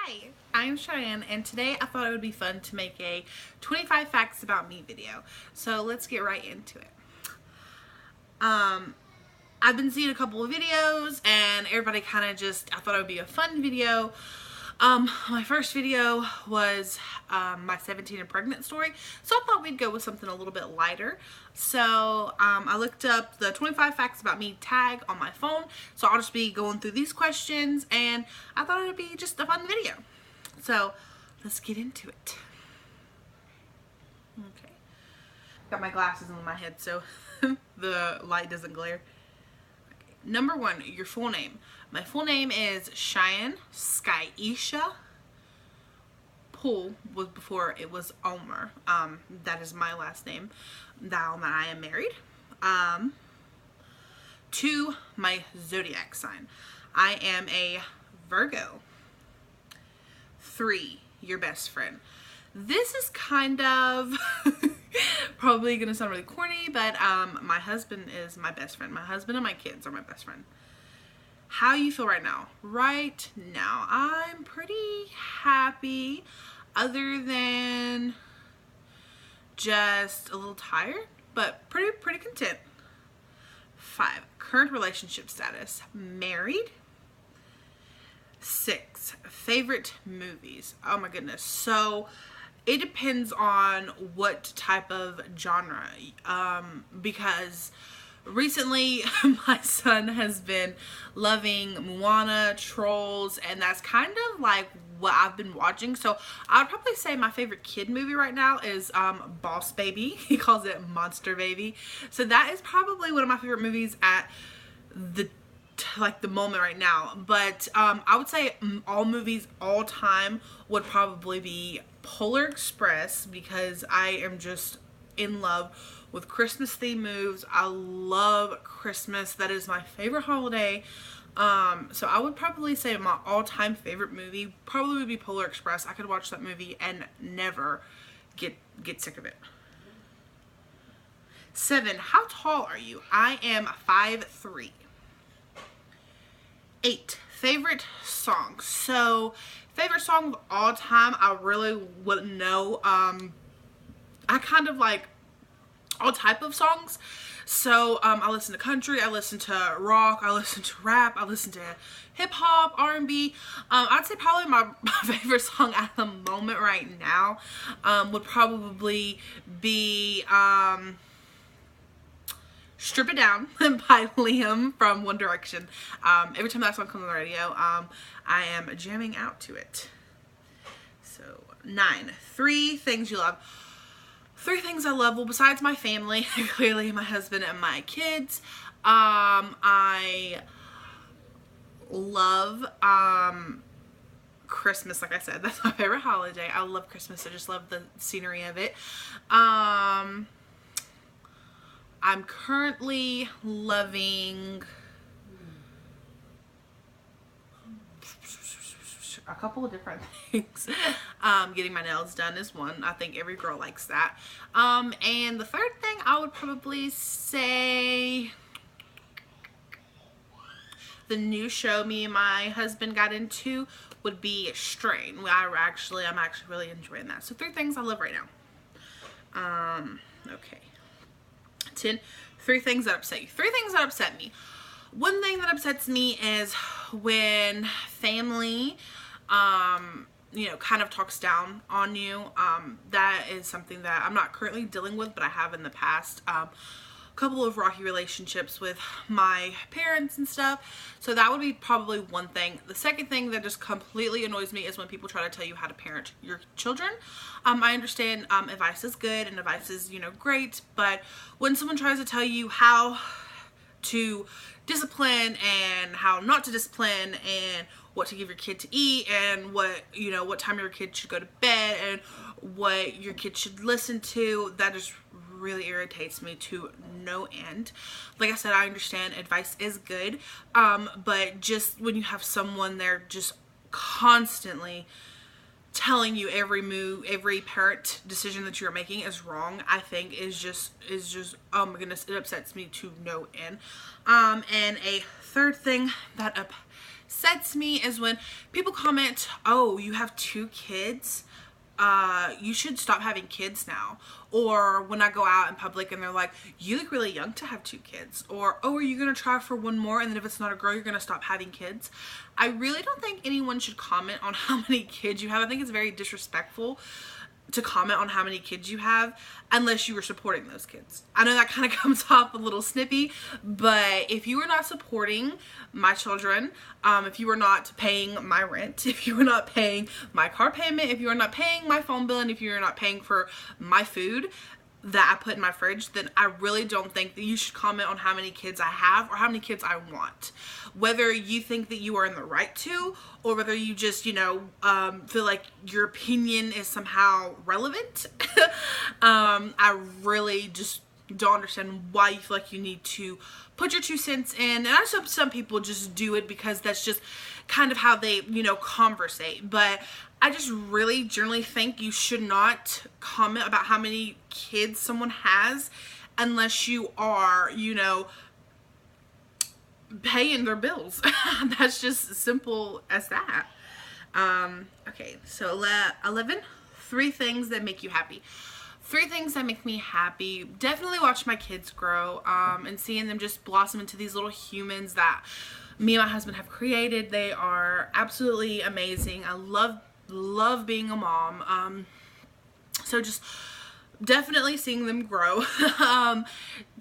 Hi, I'm Cheyenne, and today I thought it would be fun to make a 25 facts about me video. So let's get right into it. I've been seeing a couple of videos and everybody kind of I thought it would be a fun video. My first video was my 17 and pregnant story, so I thought we'd go with something a little bit lighter. So I looked up the 25 facts about me tag on my phone, so I'll just be going through these questions, and I thought it would be just a fun video. So let's get into it. Okay, got my glasses on my head so the light doesn't glare. Number 1, your full name. My full name is Cheyenne Skyisha Poole. Was before it was Omer. That is my last name. Now that I am married. 2, my zodiac sign. I am a Virgo. 3, your best friend. This is kind of probably gonna sound really corny, but my husband is my best friend. My husband and my kids are my best friend. How you feel right now? Right now, I'm pretty happy, other than just a little tired, but pretty content. 5, current relationship status. Married. 6, favorite movies. Oh my goodness. So it depends on what type of genre, because recently my son has been loving Moana, Trolls, and that's kind of like what I've been watching. So I would probably say my favorite kid movie right now is Boss Baby. He calls it Monster Baby. So that is probably one of my favorite movies at the moment right now. But I would say all movies all time would probably be Polar Express, because I am just in love with Christmas themed movies. I love Christmas. That is my favorite holiday. So I would probably say my all-time favorite movie probably would be Polar Express. I could watch that movie and never get sick of it. 7, how tall are you? I am 5'3". 8, favorite song. So favorite song of all time, I really wouldn't know. I kind of like all type of songs. So I listen to country, I listen to rock, I listen to rap, I listen to hip hop, R&B. I'd say probably my favorite song at the moment right now would probably be Strip It Down by Liam from One Direction. Every time that song comes on the radio, I am jamming out to it. So 9, 3 things you love. 3 things I love, well, besides my family, clearly my husband and my kids. I love Christmas. Like I said, that's my favorite holiday. I love Christmas. I just love the scenery of it. I'm currently loving a couple of different things. Getting my nails done is one. I think every girl likes that. And the third thing I would probably say, the new show me and my husband got into would be Strain. I'm actually really enjoying that. So 3 things I love right now. Okay. 10, 3 things that upset you. 3 things that upset me. One thing that upsets me is when family, kind of talks down on you. That is something that I'm not currently dealing with, but I have in the past. A couple of rocky relationships with my parents and stuff. So that would be probably one thing. The second thing that just completely annoys me is when people try to tell you how to parent your children. I understand advice is good and advice is, great, but when someone tries to tell you how to discipline and how not to discipline and what to give your kid to eat and what time your kid should go to bed and what your kid should listen to, that just really irritates me to no end. Like I said, I understand advice is good, but just when you have someone there just constantly telling you every move, every parent decision that you're making is wrong, I think is just oh my goodness, it upsets me to no end. And a third thing that sets me is when people comment, oh, you have 2 kids, you should stop having kids now. Or when I go out in public and they're like, you look really young to have 2 kids. Or, oh, are you gonna try for one more, and then if it's not a girl, you're gonna stop having kids? I really don't think anyone should comment on how many kids you have. I think it's very disrespectful to comment on how many kids you have unless you are supporting those kids. I know that kind of comes off a little snippy, but if you are not supporting my children, if you are not paying my rent, if you are not paying my car payment, if you are not paying my phone bill, and if you are not paying for my food that I put in my fridge, then I really don't think that you should comment on how many kids I have or how many kids I want. Whether you think that you are in the right to, or whether you just, you know, feel like your opinion is somehow relevant. I really just don't understand why you feel like you need to put your 2 cents in. And I know some people just do it because that's just kind of how they, you know, conversate. But I just really generally think you should not comment about how many kids someone has unless you are, you know, paying their bills. That's just as simple as that. Okay, so 11, 3 things that make you happy. 3 things that make me happy. Definitely watch my kids grow, and seeing them just blossom into these little humans that me and my husband have created. They are absolutely amazing. I love being a mom. So just definitely seeing them grow.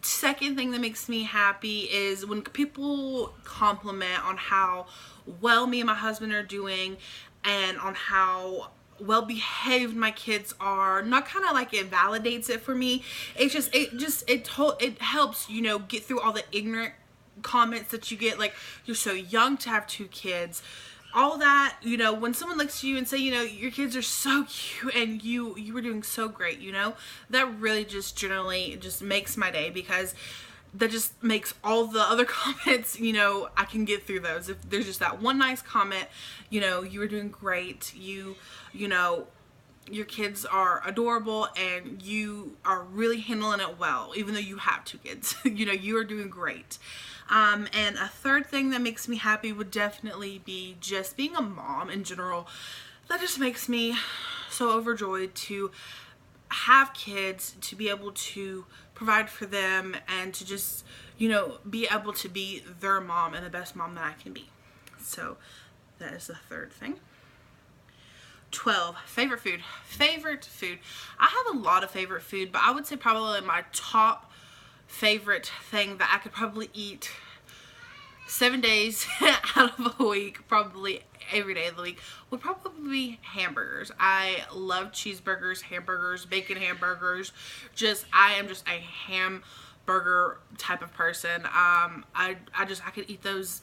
Second thing that makes me happy is when people compliment on how well me and my husband are doing, and on how well behaved my kids are. Not kind of like it validates it for me. It helps, you know, get through all the ignorant comments that you get, like, you're so young to have 2 kids, all that. You know, when someone looks at you and say, you know, your kids are so cute and you were doing so great, you know, that really just generally just makes my day, because that just makes all the other comments, you know, I can get through those. If there's just that one nice comment, you know, you were doing great, you know, your kids are adorable and you are really handling it well, even though you have 2 kids. You know, you are doing great. And a third thing that makes me happy would definitely be just being a mom in general. That just makes me so overjoyed to have kids, to be able to provide for them, and to just, you know, be able to be their mom and the best mom that I can be. So that is the third thing. 12, favorite food. Favorite food. I have a lot of favorite food, but I would say probably my top favorite thing that I could probably eat 7 days out of a week, probably every day of the week, would probably be hamburgers. I love cheeseburgers, hamburgers, bacon hamburgers. I am just a hamburger type of person. I could eat those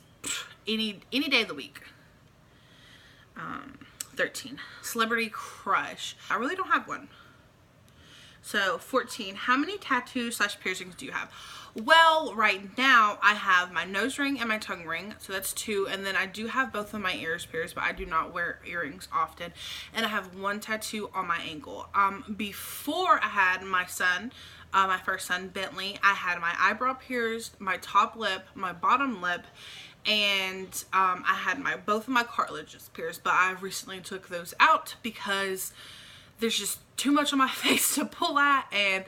any day of the week. 13, celebrity crush. I really don't have one. So 14, how many tattoos / piercings do you have? Well, right now I have my nose ring and my tongue ring, so that's 2, and then I do have both of my ears pierced, but I do not wear earrings often, and I have 1 tattoo on my ankle. Before I had my son, my first son, Bentley, I had my eyebrow pierced, my top lip, my bottom lip, and I had both of my cartilages pierced, but I recently took those out because there's just too much on my face to pull at, and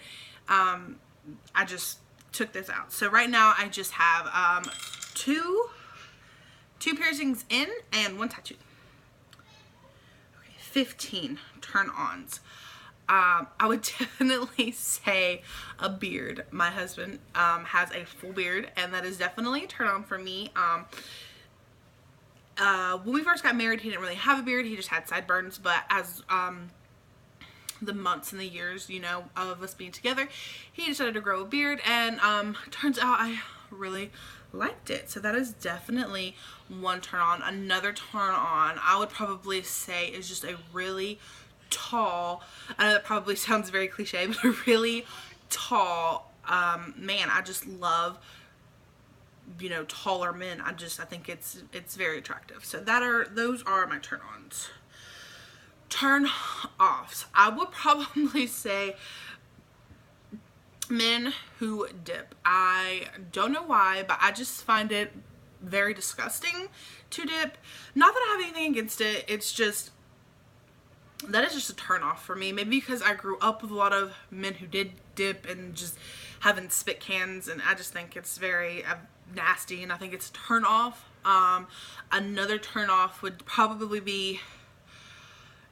I just took this out. So right now I just have 2 piercings in and 1 tattoo. Okay, 15, turn-ons. I would definitely say a beard. My husband has a full beard, and that is definitely a turn-on for me. When we first got married, he didn't really have a beard. He just had sideburns, but as the months and the years, you know, of us being together, he decided to grow a beard, and turns out I really liked it. So that is definitely 1 turn on. Another turn on I would probably say is just a really tall, I know that probably sounds very cliche, but a really tall man. I just love, you know, taller men. I think it's very attractive. So those are my turn-ons. Turn-offs. I would probably say men who dip. I don't know why, but I just find it very disgusting to dip. Not that I have anything against it, it's just, that is just a turn off for me. Maybe because I grew up with a lot of men who did dip and just having spit cans, and I just think it's very nasty, and I think it's a turn off. Another turn off would probably be,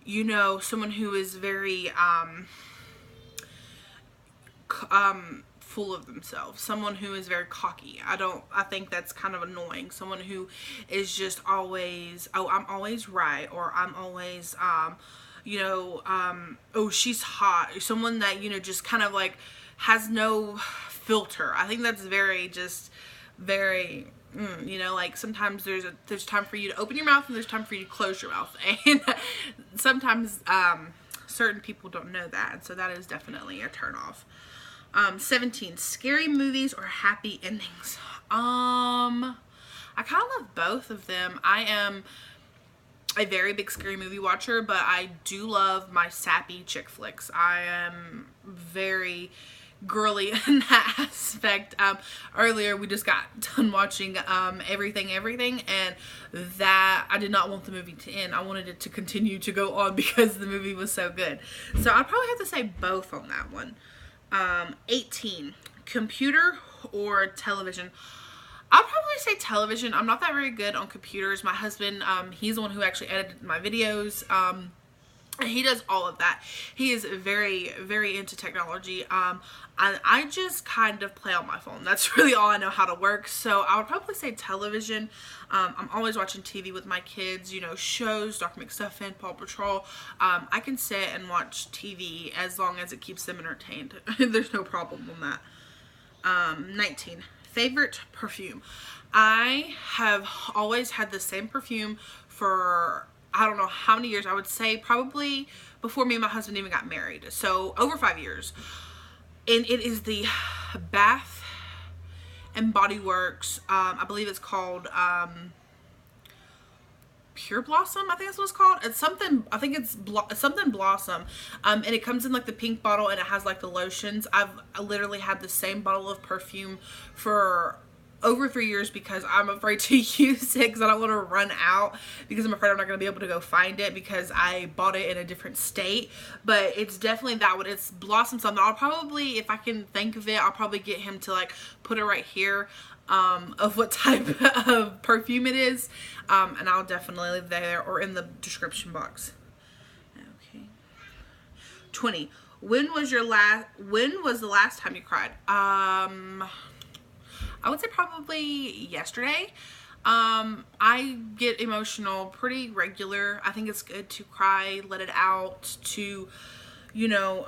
you know, someone who is very full of themselves, someone who is very cocky. I think that's kind of annoying. Someone who is just always, oh, I'm always right, or I'm always you know, oh, she's hot. Someone that, you know, just kind of like has no filter. I think that's very, just very, you know, like sometimes there's time for you to open your mouth and there's time for you to close your mouth, and sometimes certain people don't know that, and so that is definitely a turn off. 17, scary movies or happy endings. I kind of love both of them. I am a very big scary movie watcher, but I do love my sappy chick flicks. I am very girly in that aspect. Earlier we just got done watching Everything, and that, I did not want the movie to end. I wanted it to continue to go on because the movie was so good. So I'd probably have to say both on that one. 18, computer or television. I'll probably say television. I'm not that very good on computers. My husband, he's the one who actually edited my videos. And he does all of that. He is very, very into technology. I just kind of play on my phone. That's really all I know how to work. So I would probably say television. I'm always watching TV with my kids, you know, shows, Dr. McStuffin, Paw Patrol. I can sit and watch TV as long as it keeps them entertained. There's no problem on that. 19, favorite perfume. I have always had the same perfume for, I don't know how many years. I would say probably before me and my husband even got married. So over 5 years. And it is the Bath and Body Works. I believe it's called Pure Blossom. I think that's what it's called. It's something, I think it's something Blossom. And it comes in like the pink bottle, and it has like the lotions. I literally had the same bottle of perfume for over 3 years because I'm afraid to use it because I don't want to run out, because I'm afraid I'm not going to be able to go find it because I bought it in a different state. But it's definitely that one. It's Blossom something. I'll probably, if I can think of it, I'll probably get him to like put it right here of what type of perfume it is, and I'll definitely leave that there or in the description box. Okay. 20, when was the last time you cried? I would say probably yesterday. I get emotional pretty regular. I think it's good to cry, let it out, to, you know,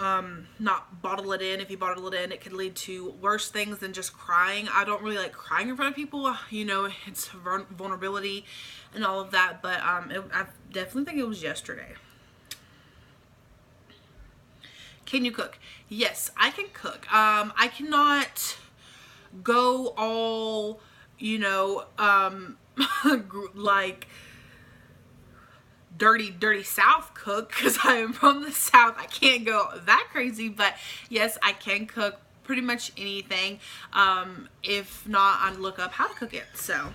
not bottle it in. If you bottle it in, it could lead to worse things than just crying. I don't really like crying in front of people. You know, it's vulnerability and all of that, but I definitely think it was yesterday. Can you cook? Yes, I can cook. I cannot go all, you know, like dirty South cook, because I am from the South. I can't go that crazy, but yes, I can cook pretty much anything. If not, I'd look up how to cook it. So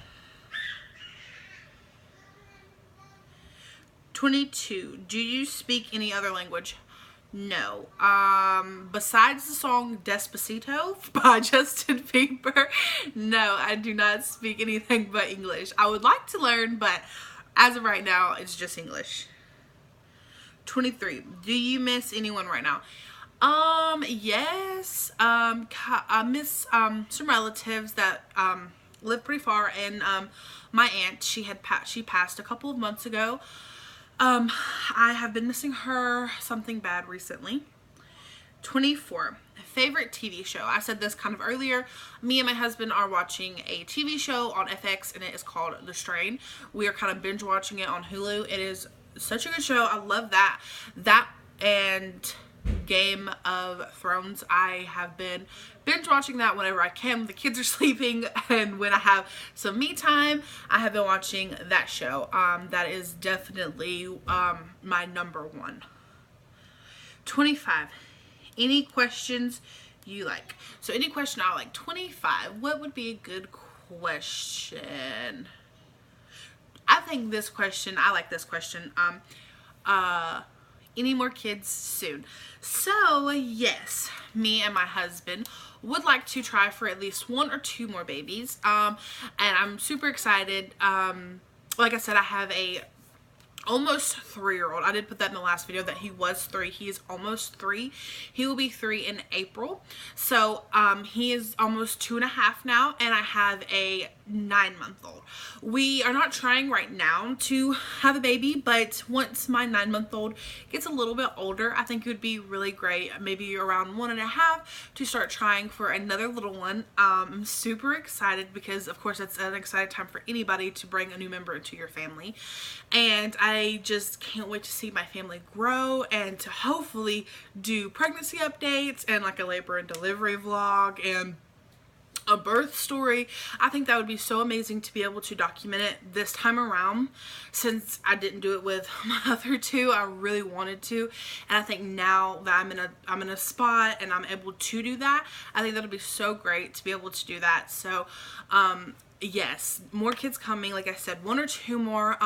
22, do you speak any other language? No. Besides the song Despacito by Justin Bieber, no, I do not speak anything but English. I would like to learn, but as of right now, it's just English. 23, do you miss anyone right now? Yes. I miss some relatives that live pretty far, and my aunt, she passed a couple of months ago. I have been missing her something bad recently. 24, favorite TV show. I said this kind of earlier. Me and my husband are watching a TV show on FX, and it is called The Strain. We are kind of binge watching it on Hulu. It is such a good show. I love that. That and Game of Thrones. I have been binge watching that whenever I can when the kids are sleeping, and when I have some me time, I have been watching that show. That is definitely my number one. 25, any questions you like? So any question I like. 25, what would be a good question. I think this question, I like this question. Any more kids soon? So yes, me and my husband would like to try for at least 1 or 2 more babies. And I'm super excited. Like I said, I have a almost 3-year-old. I did put that in the last video that he was 3. He is almost 3. He will be 3 in April. So he is almost 2.5 now, and I have a 9-month-old. We are not trying right now to have a baby, but once my 9-month-old gets a little bit older, I think it would be really great, maybe around 1.5, to start trying for another little one. I'm super excited because, of course, it's an exciting time for anybody to bring a new member into your family, and I just can't wait to see my family grow and to hopefully do pregnancy updates and like a labor and delivery vlog and a birth story. I think that would be so amazing to be able to document it this time around, since I didn't do it with my other 2. I really wanted to, and I think now that I'm in a spot and I'm able to do that, I think that'll be so great to be able to do that. So yes, more kids coming. Like I said, 1 or 2 more.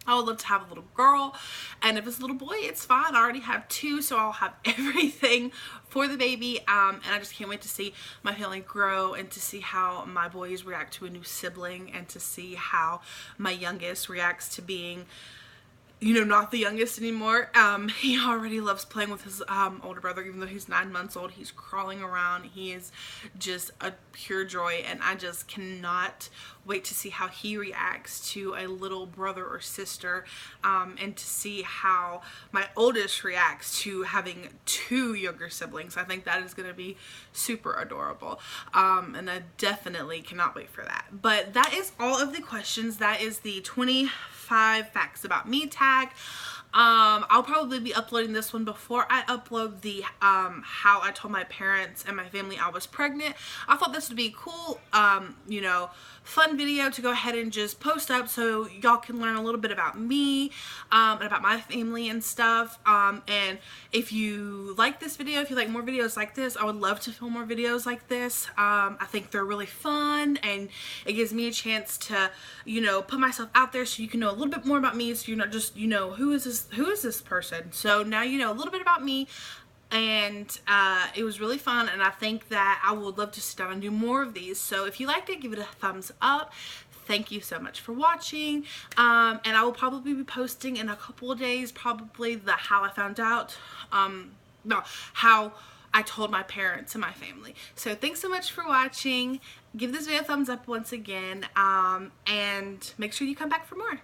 I would love to have a little girl, and if it's a little boy, it's fine. I already have 2, so I'll have everything for the baby, and I just can't wait to see my family grow and to see how my boys react to a new sibling, and to see how my youngest reacts to being, you know, not the youngest anymore. He already loves playing with his older brother, even though he's 9 months old. He's crawling around. He is just a pure joy, and I just cannot wait to see how he reacts to a little brother or sister, and to see how my oldest reacts to having 2 younger siblings. I think that is going to be super adorable, and I definitely cannot wait for that. But that is all of the questions. That is the 25 facts about me tag. I'll probably be uploading this one before I upload the how I told my parents and my family I was pregnant. I thought this would be a cool, you know, fun video to go ahead and just post up so y'all can learn a little bit about me, and about my family and stuff. And if you like this video, if you like more videos like this, I would love to film more videos like this. I think they're really fun, and it gives me a chance to, you know, put myself out there so you can know a little bit more about me, so you're not just, you know, who is this person. So now you know a little bit about me, and it was really fun, and I think that I would love to sit down and do more of these. So if you liked it, give it a thumbs up. Thank you so much for watching, and I will probably be posting in a couple of days, probably the how I found out, no, how I told my parents and my family. So thanks so much for watching. Give this video a thumbs up once again, and make sure you come back for more.